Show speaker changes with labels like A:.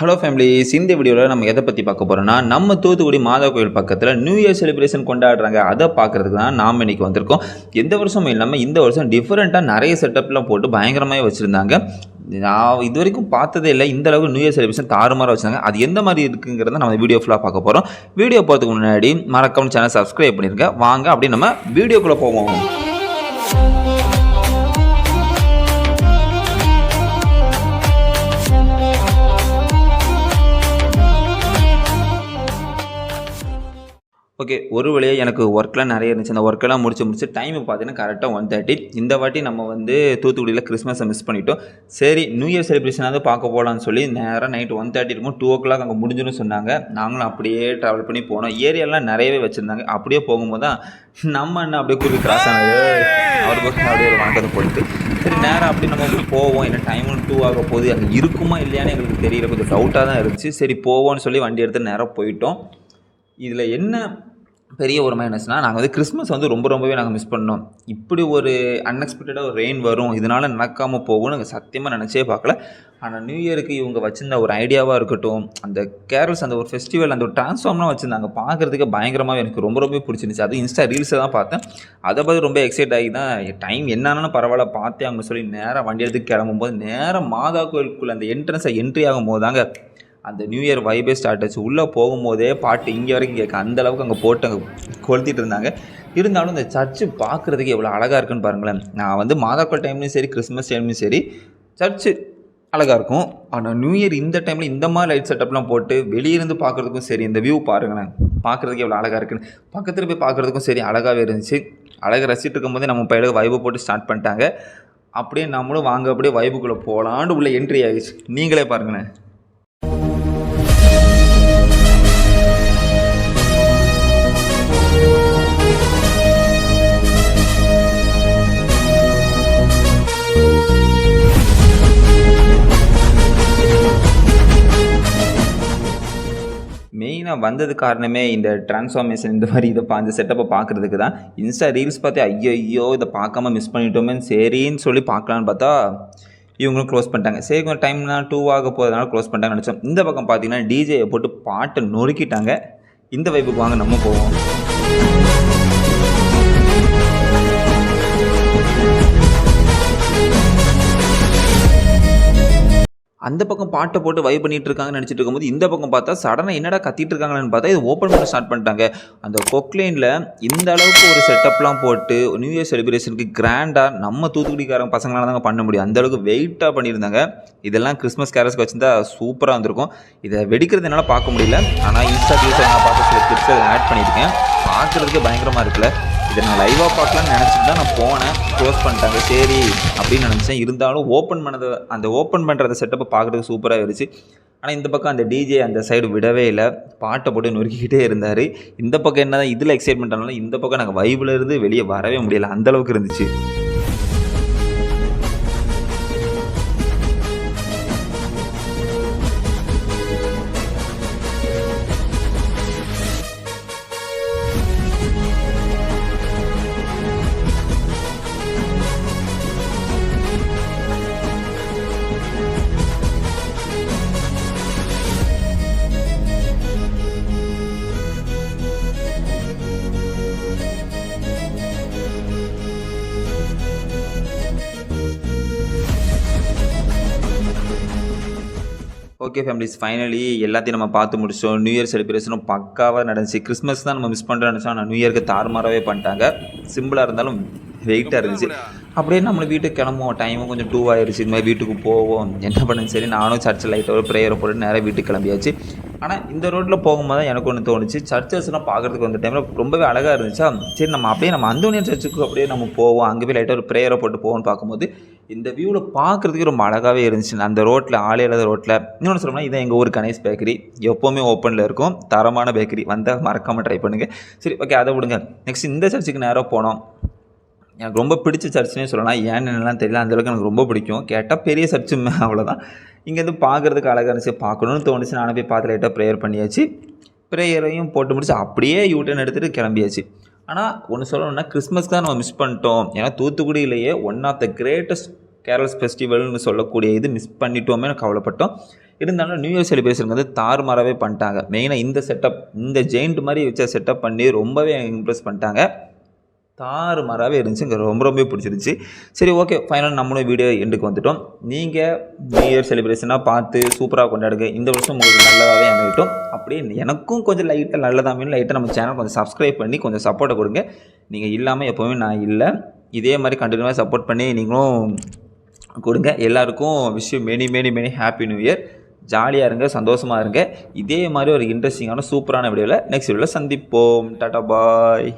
A: Hello families, இந்த வீடியோவில் நம்ம எதை பற்றி பார்க்க போகிறோம்னா, நம்ம தூத்துக்குடி மாதா கோயில் பக்கத்தில் நியூ இயர் செலிப்ரேஷன் கொண்டாடுறாங்க. அதை பார்க்குறதுக்கு தான் நாம் இன்றைக்கி வந்திருக்கோம். எந்த வருஷமும் இல்லாமல் இந்த வருஷம் டிஃப்ரெண்ட்டாக நிறைய செட்டப்லாம் போட்டு பயங்கரமாக வச்சுருந்தாங்க. நான் இது வரைக்கும் பார்த்ததே இல்லை, இந்த அளவுக்கு நியூ இயர் செலிப்ரேஷன் தாறுமாறாக வச்சுருந்தாங்க. அது எந்த மாதிரி இருக்குங்கிறத நம்ம வீடியோ ஃபுல்லாக பார்க்க போகிறோம். வீடியோ போகிறதுக்கு முன்னாடி மறக்காம சேனல் சப்ஸ்கிரைப் பண்ணியிருங்க. வாங்க அப்படி நம்ம வீடியோக்குள்ளே போவோம். ஓகே, ஒரு வழியாக எனக்கு ஒர்க்லாம் நிறைய இருந்துச்சு. அந்த ஒர்க்கெல்லாம் முடிச்சு டைம் பார்த்தீங்கன்னா கரெக்டாக 1:30. இந்த வாட்டி நம்ம தூத்துக்குடியில் கிறிஸ்மஸை மிஸ் பண்ணிட்டோம். சரி, நியூ இயர் செலிப்ரேஷனாவது பார்க்க போகலான்னு சொல்லி நேராக நைட்டு 1:30 இருக்கும், 2 o'clock அங்கே முடிஞ்சுன்னு சொன்னாங்க. நாங்களும் அப்படியே ட்ராவல் பண்ணி போனோம். ஏரியாலாம் நிறையவே வச்சுருந்தாங்க. அப்படியே போகும்போது தான் நம்ம என்ன அப்படியே குறுக்கு கிராஸ் ஆனது, அவர் பக்கம் அப்படியே ஒரு வணக்கத்தை போட்டு சரி நேராக அப்படி நம்ம போவோம். என்ன டைமும் 2 ஆக போகுது, அங்கே இருக்குமா இல்லையான்னு எங்களுக்கு தெரியல, கொஞ்சம் டவுட்டாக தான் இருந்துச்சு. சரி போவோன்னு சொல்லி வண்டி எடுத்து நேராக போயிட்டோம். இதில் என்ன பெரிய ஒரு மைனஸ்னால், நாங்கள் கிறிஸ்மஸ் ரொம்பவே நாங்கள் மிஸ் பண்ணோம். இப்படி ஒரு அன்எக்ஸ்பெக்டடாக ஒரு ரெயின் வரும், இதனால் நடக்காமல் போகும்னு நாங்கள் சத்தியமாக நினச்சே பார்க்கல. ஆனால் நியூ இயருக்கு இவங்க வச்சுருந்த ஒரு ஐடியாவாக இருக்கட்டும், அந்த கேரல்ஸ், அந்த ஒரு ஃபெஸ்டிவல், அந்த ஒரு ட்ரான்ஸ்ஃபார்ம்லாம் வச்சுருந்தாங்க. பார்க்குறதுக்கு பயங்கரமாக எனக்கு ரொம்ப பிடிச்சிருந்துச்சு. அது இன்ஸ்டா ரீல்ஸை தான் பார்த்தேன். அதை பார்த்து ரொம்ப எக்ஸைட் ஆகி தான் டைம் என்னன்னு பரவாயில்ல பார்த்தேன் அவங்க சொல்லி நேராக வண்டி எடுத்து கிளம்பும்போது நேராக மாதா கோயிலுக்குள்ளே அந்த என்ட்ரன்ஸை என்ட்ரி ஆகும் போது தாங்க அந்த நியூ இயர் வைபே ஸ்டார்ட் ஆச்சு. உள்ளே போகும்போதே பாட்டு இங்கே வரைக்கும் கேட்க அந்தளவுக்கு அங்கே போட்டு அங்கே கொளுத்திட்டு இருந்தாங்க. இருந்தாலும் இந்த சர்ச்சு பார்க்குறதுக்கு எவ்வளோ அழகாக இருக்குன்னு பாருங்களேன். நான் மாதாக்கோள் டைம்லையும் சரி, கிறிஸ்மஸ் டைம்லையும் சரி, சர்ச்சு அழகாக இருக்கும். ஆனால் நியூ இயர் இந்த டைமில் இந்த மாதிரி லைட் செட்டப்லாம் போட்டு வெளியிருந்து பார்க்குறதுக்கும் சரி, இந்த வியூ பாருங்களேன், பார்க்குறதுக்கு எவ்வளோ அழகாக இருக்குன்னு. பக்கத்தில் போய் பார்க்குறதுக்கும் சரி அழகாகவே இருந்துச்சு. அழகாக ரசிட்டு இருக்கும்போதே நம்ம பையலுக்கு வைபை போட்டு ஸ்டார்ட் பண்ணிட்டாங்க. அப்படியே நம்மளும் வாங்க அப்படியே வைபுக்குள்ளே போகலான்னு உள்ள என்ட்ரி ஆகிடுச்சு. நீங்களே பாருங்களேன். மெயினாக வந்தது காரணமே இந்த டிரான்ஸ்ஃபார்மேஷன், இந்த மாதிரி அந்த செட்டப்பை பார்க்குறதுக்கு தான். இன்ஸ்டா ரீல்ஸ் பார்த்து ஐயோ இதை பார்க்காம மிஸ் பண்ணிட்டோமே சரின்னு சொல்லி பார்க்கலான்னு பார்த்தா இவங்களும் க்ளோஸ் பண்ணிட்டாங்க. சரி கொஞ்சம் டைம்லாம் 2 ஆக போகிறதுனால க்ளோஸ் பண்ணிட்டாங்கன்னு நினச்சோம். இந்த பக்கம் பார்த்தீங்கன்னா டிஜேயை போட்டு பாட்டை நொறுக்கிட்டாங்க. இந்த வைப்புக்கு வாங்க நம்ம போவோம். அந்த பக்கம் பாட்டை போட்டு வைப் பண்ணிட்டு இருக்காங்கன்னு நினச்சிட்டு இருக்கும்போது இந்த பக்கம் பார்த்தா சடனாக என்னடா கத்திட்டு இருக்காங்கன்னு பார்த்தா இது ஓப்பன் பண்ண ஸ்டார்ட் பண்ணிட்டாங்க. அந்த கொக்லைனில் இந்த அளவுக்கு ஒரு செட்டப்லாம் போட்டு நியூ இயர் செலிப்ரேஷனுக்கு கிராண்டாக நம்ம தூத்துக்குடிக்காரங்க பசங்களால தாங்க பண்ண முடியும். அந்தளவுக்கு வெயிட்டாக பண்ணியிருந்தாங்க. இதெல்லாம் கிறிஸ்மஸ் கேரல்ஸ்க்கு வச்சுருந்தா சூப்பராக இருந்திருக்கும். இதை வெடிக்கிறது என்னால் பார்க்க முடியல. ஆனால் இன்ஸ்டா ரீல்ஸை நான் பார்த்து சில கிளிப்ஸ் அதை ஆட் பண்ணியிருக்கேன். பார்க்குறதுக்கு பயங்கரமாக இருக்குல்ல. இதை நான் லைவாக பார்க்கலான்னு நினச்சிட்டு தான் நான் போனேன். க்ளோஸ் பண்ணிட்டாங்க சரி அப்படின்னு நினச்சேன். இருந்தாலும் ஓப்பன் பண்ணுறத செட்டப்பை பார்க்குறதுக்கு சூப்பராக இருந்துச்சு. ஆனால் இந்த பக்கம் அந்த டிஜே அந்த சைடு விடவே இல்லை, பாட்டை போட்டு நொறுக்கிக்கிட்டே இருந்தார். இந்த பக்கம் என்ன தான் இதில் எக்ஸைட்மெண்ட் ஆனாலும் இந்த பக்கம் நாங்கள் வைபில் இருந்து வெளியே வரவே முடியலை, அந்தளவுக்கு இருந்துச்சு. ஓகே ஃபேமிலிஸ், ஃபைனலி எல்லாத்தையும் நம்ம பார்த்து முடிச்சோம். நியூ இயர் செலிப்ரேஷனும் பக்காவாக நடந்துச்சு. கிறிஸ்மஸ் தான் நம்ம மிஸ் பண்ணுறோன்னு நினச்சோம். ஆனால் நியூ இயருக்கு தாறுமாறாகவே பண்ணிட்டாங்க. சிம்பிளாக இருந்தாலும் வெயிட்டாக இருந்துச்சு. அப்படியே நம்மளை வீட்டுக்கு கிளம்புவோம். டைமும் கொஞ்சம் 2 ஆயிடுச்சு. இது மாதிரி வீட்டுக்கு போவோம். என்ன பண்ணுங்க சரி நானும் சர்ச்சில் லைட்டாக ஒரு ப்ரேயரை போட்டு நேராக வீட்டுக்கு கிளம்பியாச்சு. ஆனால் இந்த ரோட்டில் போகும்போது தான் எனக்கு ஒன்று தோணுச்சு, சர்ச்சஸ்லாம் பார்க்குறதுக்கு வந்த டைமில் ரொம்பவே அழகாக இருந்துச்சா. சரி நம்ம அந்தோனியர் சர்ச்சுக்கு அப்படியே நம்ம போவோம், அங்கே போய் லைட்டாக ஒரு ப்ரேயரை போட்டு போவோம்னு பார்க்கும்போது இந்த வியூவில் பார்க்குறதுக்கு ரொம்ப அழகாகவே இருந்துச்சு. அந்த ரோட்டில் ஆளே இல்லாத ரோட்டில். இன்னொன்று சொல்லணும்னா இதான் எங்கள் ஊர் கணேஷ் பேக்கரி, எப்போவுமே ஓப்பனில் இருக்கும். தரமான பேக்கரி, வந்தால் மறக்காமல் ட்ரை பண்ணுங்கள். சரி ஓகே, அதை விடுங்க. நெக்ஸ்ட் இந்த சர்ச்சுக்கு நேராக போனோம். எனக்கு ரொம்ப பிடிச்ச சர்ச்சுனே சொல்லலாம். ஏன்னு என்னெல்லாம் தெரியல, அந்தளவுக்கு எனக்கு ரொம்ப பிடிக்கும். கேட்டால் பெரிய சர்ச்சு அவ்வளோதான். இங்கேருந்து பார்க்குறதுக்கு அழகாக இருந்துச்சு. பார்க்கணுன்னு தோணுச்சு. நானும் போய் பார்த்து லைட்டாக ப்ரேயர் பண்ணியாச்சு. ப்ரேயரையும் போட்டு முடிச்சு அப்படியே யூட்டர்ன் எடுத்துகிட்டு கிளம்பியாச்சு. ஆனால் ஒன்று சொல்லணும்னா கிறிஸ்மஸ் தான் நம்ம மிஸ் பண்ணிட்டோம். ஏன்னா தூத்துக்குடியிலேயே one of the greatest carols ஃபெஸ்டிவல்னு சொல்லக்கூடிய இது மிஸ் பண்ணிட்டோமே கவலைப்பட்டோம். இருந்தாலும் நியூ இயர் செலிப்ரேஷன் வந்து தாறுமாறாகவே பண்ணிட்டாங்க. மெயினாக இந்த செட்டப், இந்த ஜெயிண்ட் மாதிரி வச்ச செட்டப் பண்ணி ரொம்பவே இம்ப்ரெஸ் பண்ணிட்டாங்க. தாறுமாறாகவே இருந்துச்சு. எனக்கு ரொம்ப பிடிச்சிருந்துச்சி. சரி, ஓகே, ஃபைனல் நம்மளும் வீடியோ எண்டுக்கு வந்துட்டோம். நீங்கள் நியூ இயர் செலிப்ரேஷனாக பார்த்து சூப்பராக கொண்டாடுங்க. இந்த வருஷம் உங்களுக்கு நல்லதாகவே அமையட்டும். அப்படியே எனக்கும் கொஞ்சம் நல்லதாக அமையும். லைட்டாக நம்ம சேனல் கொஞ்சம் சப்ஸ்கிரைப் பண்ணி கொஞ்சம் சப்போர்ட்டை கொடுங்க. நீங்கள் இல்லாமல் எப்போவுமே நான் இல்லை. இதே மாதிரி கண்டினியூவாக சப்போர்ட் பண்ணி நீங்களும் கொடுங்க. எல்லாருக்கும் wish you many happy new year. ஜாலியாக இருங்க, சந்தோஷமாக இருங்க. இதே மாதிரி ஒரு இன்ட்ரெஸ்டிங்கான சூப்பரான வீடியோவில் நெக்ஸ்ட் வீடியோவில் சந்திப்போம். டாடா பாய்.